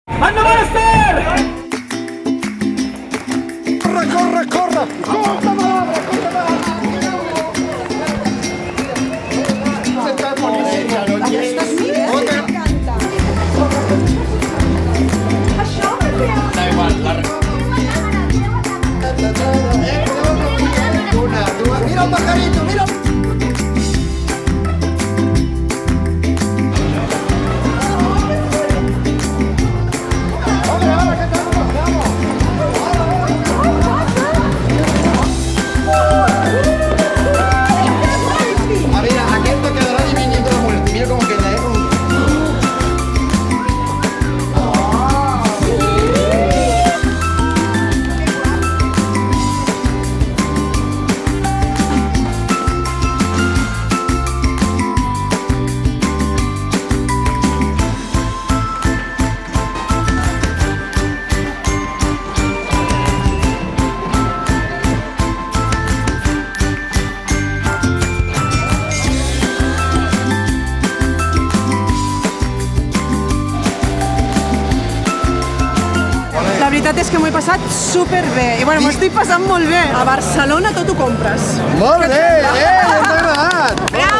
Endavant, Esther! Corre, corre, corre! Corre, madre, corre, madre! Está boníssim. Aquestes mires m'encanta. Això Da igual, Una, dues... Mira el pajarito, mira! A ver, aquest quedarà dividit de la muerte. Mira com queda, La veritat és que m'ho he passat superbé. I bueno, m'ho estic passant molt bé. A Barcelona tot ho compres. Molt bé, ens ha agradat! Bravo!